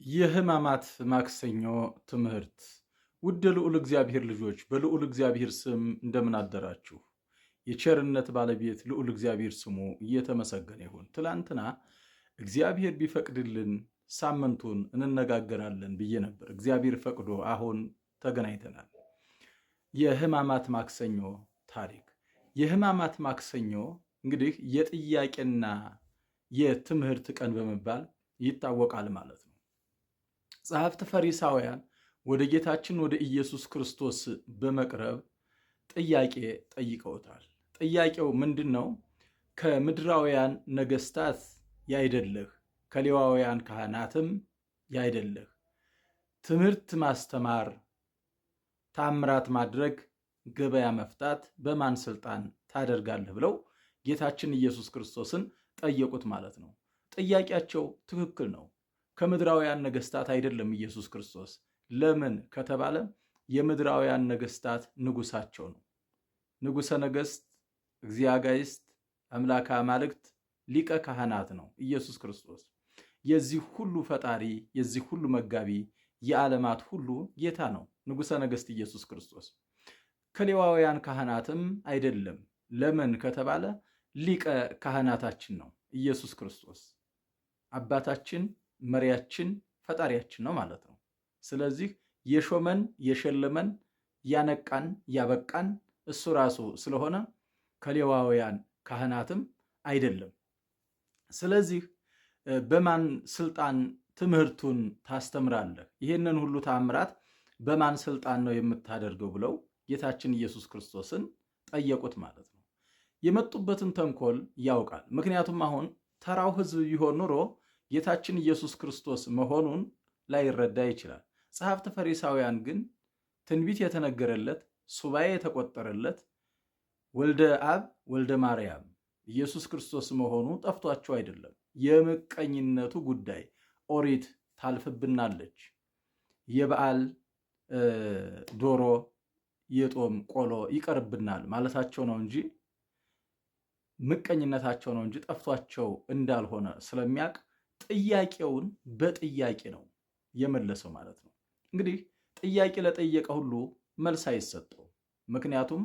የሕማማት ማክሰኞ ትምህርት። ውድ ልዑል እግዚአብሔር ልጆች በልዑል እግዚአብሔር ስም እንደምን አደራችሁ? የቸርነት ባለቤት ልዑል እግዚአብሔር ስሙ እየተመሰገነ ይሁን። ትላንትና እግዚአብሔር ቢፈቅድልን ሳምንቱን እንነጋገራለን ብዬ ነበር። እግዚአብሔር ፈቅዶ አሁን ተገናኝተናል። የሕማማት ማክሰኞ ታሪክ። የሕማማት ማክሰኞ እንግዲህ የጥያቄና የትምህርት ቀን በመባል ይታወቃል ማለት ነው። ጸሐፍት ፈሪሳውያን ወደ ጌታችን ወደ ኢየሱስ ክርስቶስ በመቅረብ ጥያቄ ጠይቀውታል። ጥያቄው ምንድን ነው? ከምድራውያን ነገስታት ያይደለህ፣ ከሌዋውያን ካህናትም ያይደለህ፣ ትምህርት ማስተማር፣ ታምራት ማድረግ፣ ገበያ መፍታት በማን ስልጣን ታደርጋለህ ብለው ጌታችን ኢየሱስ ክርስቶስን ጠየቁት ማለት ነው። ጥያቄያቸው ትክክል ነው። ከምድራውያን ነገስታት አይደለም ኢየሱስ ክርስቶስ። ለምን ከተባለ የምድራውያን ነገስታት ንጉሳቸው ነው። ንጉሰ ነገስት፣ እግዚአጋይስት፣ አምላከ አማልክት፣ ሊቀ ካህናት ነው ኢየሱስ ክርስቶስ። የዚህ ሁሉ ፈጣሪ፣ የዚህ ሁሉ መጋቢ፣ የዓለማት ሁሉ ጌታ ነው ንጉሰ ነገስት ኢየሱስ ክርስቶስ። ከሌዋውያን ካህናትም አይደለም። ለምን ከተባለ ሊቀ ካህናታችን ነው ኢየሱስ ክርስቶስ። አባታችን፣ መሪያችን፣ ፈጣሪያችን ነው ማለት ነው። ስለዚህ የሾመን የሸለመን ያነቃን ያበቃን እሱ ራሱ ስለሆነ ከሌዋውያን ካህናትም አይደለም። ስለዚህ በማን ስልጣን ትምህርቱን ታስተምራለህ? ይህንን ሁሉ ታምራት በማን ስልጣን ነው የምታደርገው? ብለው ጌታችን ኢየሱስ ክርስቶስን ጠየቁት ማለት ነው። የመጡበትን ተንኮል ያውቃል። ምክንያቱም አሁን ተራው ሕዝብ ቢሆን ኑሮ ጌታችን ኢየሱስ ክርስቶስ መሆኑን ላይረዳ ይችላል። ጸሐፍት ፈሪሳውያን ግን ትንቢት የተነገረለት ሱባኤ የተቆጠረለት ወልደ አብ ወልደ ማርያም ኢየሱስ ክርስቶስ መሆኑ ጠፍቷቸው አይደለም። የምቀኝነቱ ጉዳይ ኦሪት ታልፍብናለች፣ የበዓል ዶሮ የጦም ቆሎ ይቀርብናል ማለታቸው ነው እንጂ ምቀኝነታቸው ነው እንጂ ጠፍቷቸው እንዳልሆነ ስለሚያውቅ ጥያቄውን በጥያቄ ነው የመለሰው ማለት ነው። እንግዲህ ጥያቄ ለጠየቀ ሁሉ መልስ አይሰጠው። ምክንያቱም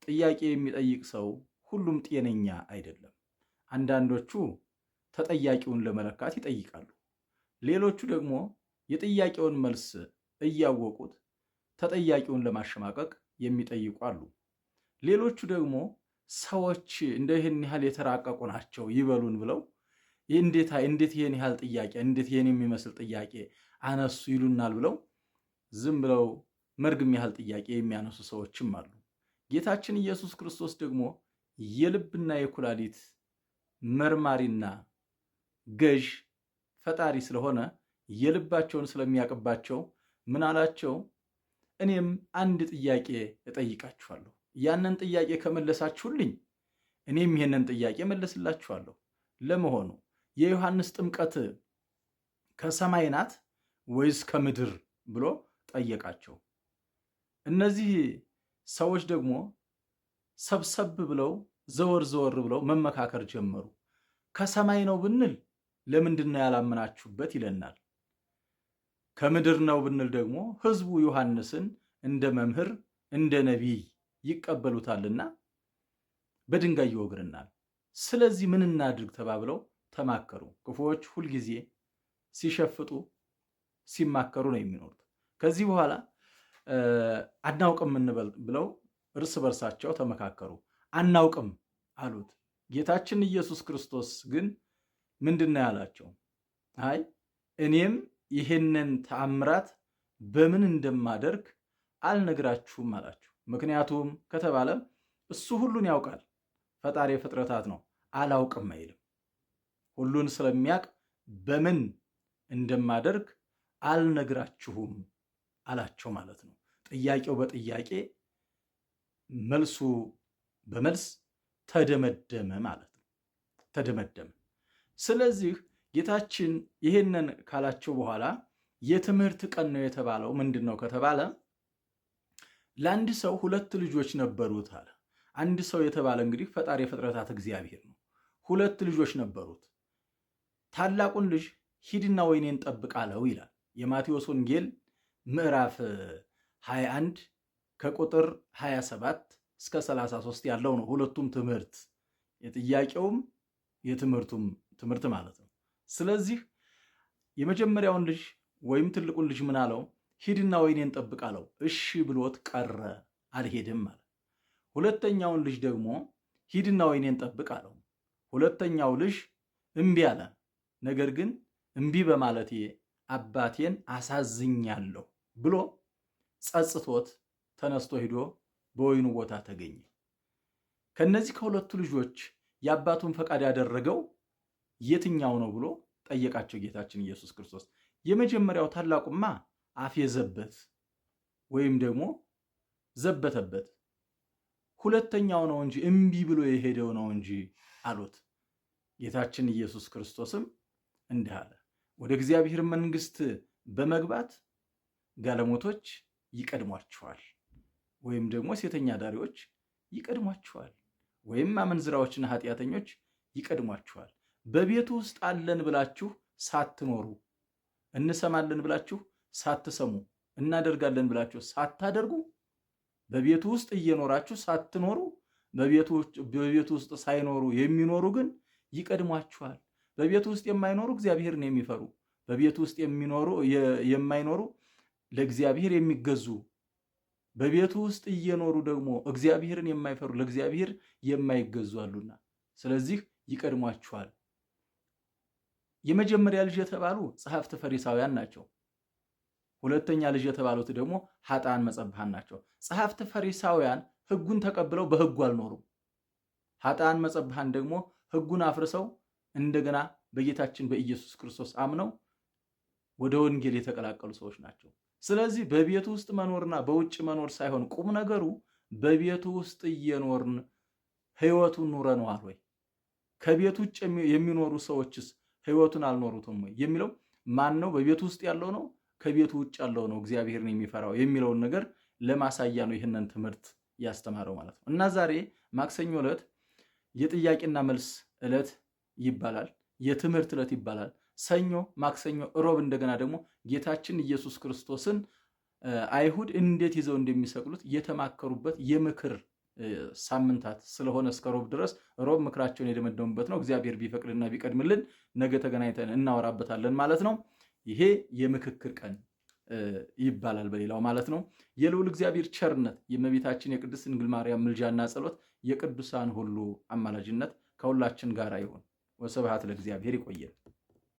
ጥያቄ የሚጠይቅ ሰው ሁሉም ጤነኛ አይደለም። አንዳንዶቹ ተጠያቂውን ለመለካት ይጠይቃሉ። ሌሎቹ ደግሞ የጥያቄውን መልስ እያወቁት ተጠያቂውን ለማሸማቀቅ የሚጠይቁ አሉ። ሌሎቹ ደግሞ ሰዎች እንደ ይህን ያህል የተራቀቁ ናቸው ይበሉን ብለው እንዴት ይህን ያህል ጥያቄ እንዴት ይህን የሚመስል ጥያቄ አነሱ ይሉናል ብለው ዝም ብለው መርግም ያህል ጥያቄ የሚያነሱ ሰዎችም አሉ። ጌታችን ኢየሱስ ክርስቶስ ደግሞ የልብና የኩላሊት መርማሪና ገዥ ፈጣሪ ስለሆነ የልባቸውን ስለሚያውቅባቸው ምን አላቸው? እኔም አንድ ጥያቄ እጠይቃችኋለሁ። ያንን ጥያቄ ከመለሳችሁልኝ እኔም ይሄንን ጥያቄ መለስላችኋለሁ። ለመሆኑ የዮሐንስ ጥምቀት ከሰማይ ናት ወይስ ከምድር ብሎ ጠየቃቸው። እነዚህ ሰዎች ደግሞ ሰብሰብ ብለው ዘወር ዘወር ብለው መመካከር ጀመሩ። ከሰማይ ነው ብንል ለምንድን ነው ያላመናችሁበት ይለናል። ከምድር ነው ብንል ደግሞ ሕዝቡ ዮሐንስን እንደ መምህር እንደ ነቢይ ይቀበሉታልና በድንጋይ ይወግርናል። ስለዚህ ምን እናድርግ ተባብለው ተማከሩ። ክፉዎች ሁልጊዜ ሲሸፍጡ ሲማከሩ ነው የሚኖሩት። ከዚህ በኋላ አናውቅም እንበል ብለው እርስ በርሳቸው ተመካከሩ። አናውቅም አሉት። ጌታችን ኢየሱስ ክርስቶስ ግን ምንድን ነው ያላቸው? አይ እኔም ይሄንን ተአምራት በምን እንደማደርግ አልነግራችሁም አላቸው። ምክንያቱም ከተባለ እሱ ሁሉን ያውቃል፣ ፈጣሪ ፍጥረታት ነው። አላውቅም አይልም። ሁሉን ስለሚያውቅ በምን እንደማደርግ አልነግራችሁም አላቸው ማለት ነው። ጥያቄው በጥያቄ መልሱ በመልስ ተደመደመ ማለት ነው። ተደመደመ። ስለዚህ ጌታችን ይህንን ካላቸው በኋላ የትምህርት ቀን ነው የተባለው ምንድን ነው ከተባለ ለአንድ ሰው 2 ልጆች ነበሩት አለ። አንድ ሰው የተባለ እንግዲህ ፈጣሪ የፍጥረታት እግዚአብሔር ነው። 2 ልጆች ነበሩት። ታላቁን ልጅ ሂድና ወይኔን ጠብቅ አለው ይላል። የማቴዎስ ወንጌል ምዕራፍ 21 ከቁጥር 27 እስከ 33 ያለው ነው። ሁለቱም ትምህርት የጥያቄውም የትምህርቱም ትምህርት ማለት ነው። ስለዚህ የመጀመሪያውን ልጅ ወይም ትልቁን ልጅ ምን አለው? ሂድና ወይኔን ጠብቅ አለው። እሺ ብሎት ቀረ፣ አልሄድም አለ። ሁለተኛውን ልጅ ደግሞ ሂድና ወይኔን ጠብቅ አለው። ሁለተኛው ልጅ እምቢ አለ። ነገር ግን እምቢ በማለቴ አባቴን አሳዝኛለሁ ብሎ ጸጽቶት ተነስቶ ሂዶ በወይኑ ቦታ ተገኘ። ከነዚህ ከሁለቱ ልጆች የአባቱን ፈቃድ ያደረገው የትኛው ነው ብሎ ጠየቃቸው ጌታችን ኢየሱስ ክርስቶስ። የመጀመሪያው ታላቁማ አፌዘበት ወይም ደግሞ ዘበተበት። ሁለተኛው ነው እንጂ እምቢ ብሎ የሄደው ነው እንጂ አሉት። ጌታችን ኢየሱስ ክርስቶስም እንዲህ አለ፣ ወደ እግዚአብሔር መንግሥት በመግባት ጋለሞቶች ይቀድሟችኋል፣ ወይም ደግሞ ሴተኛ ዳሪዎች ይቀድሟችኋል፣ ወይም አመንዝራዎችና ኃጢአተኞች ይቀድሟችኋል። በቤቱ ውስጥ አለን ብላችሁ ሳትኖሩ፣ እንሰማለን ብላችሁ ሳትሰሙ፣ እናደርጋለን ብላችሁ ሳታደርጉ፣ በቤቱ ውስጥ እየኖራችሁ ሳትኖሩ፣ በቤቱ ውስጥ ሳይኖሩ የሚኖሩ ግን ይቀድሟችኋል። በቤቱ ውስጥ የማይኖሩ እግዚአብሔርን የሚፈሩ፣ በቤቱ ውስጥ የማይኖሩ ለእግዚአብሔር የሚገዙ፣ በቤቱ ውስጥ እየኖሩ ደግሞ እግዚአብሔርን የማይፈሩ ለእግዚአብሔር የማይገዙ አሉና ስለዚህ ይቀድሟችኋል። የመጀመሪያ ልጅ የተባሉ ጸሐፍት ፈሪሳውያን ናቸው። ሁለተኛ ልጅ የተባሉት ደግሞ ኃጥአን መጸብሃን ናቸው። ጸሐፍት ፈሪሳውያን ሕጉን ተቀብለው በሕጉ አልኖሩም። ኃጥአን መጸብሃን ደግሞ ሕጉን አፍርሰው እንደገና በጌታችን በኢየሱስ ክርስቶስ አምነው ወደ ወንጌል የተቀላቀሉ ሰዎች ናቸው። ስለዚህ በቤቱ ውስጥ መኖርና በውጭ መኖር ሳይሆን ቁም ነገሩ በቤቱ ውስጥ እየኖርን ሕይወቱን ኑረነዋል ወይ? ከቤቱ ውጭ የሚኖሩ ሰዎችስ ሕይወቱን አልኖሩትም ወይ የሚለው ማን ነው? በቤቱ ውስጥ ያለው ነው ከቤቱ ውጭ ያለው ነው እግዚአብሔርን የሚፈራው የሚለውን ነገር ለማሳያ ነው ይህንን ትምህርት ያስተማረው ማለት ነው። እና ዛሬ ማክሰኞ ዕለት የጥያቄና መልስ ዕለት ይባላል፣ የትምህርት ዕለት ይባላል። ሰኞ፣ ማክሰኞ፣ ሮብ እንደገና ደግሞ ጌታችን ኢየሱስ ክርስቶስን አይሁድ እንዴት ይዘው እንደሚሰቅሉት የተማከሩበት የምክር ሳምንታት ስለሆነ እስከ ሮብ ድረስ ሮብ ምክራቸውን የደመደሙበት ነው። እግዚአብሔር ቢፈቅድና ቢቀድምልን ነገ ተገናኝተን እናወራበታለን ማለት ነው። ይሄ የምክክር ቀን ይባላል በሌላው ማለት ነው። የልዑል እግዚአብሔር ቸርነት፣ የእመቤታችን የቅድስት ድንግል ማርያም ምልጃና ጸሎት፣ የቅዱሳን ሁሉ አማላጅነት ከሁላችን ጋር ይሁን። ወስብሐት ለእግዚአብሔር። ይቆየን።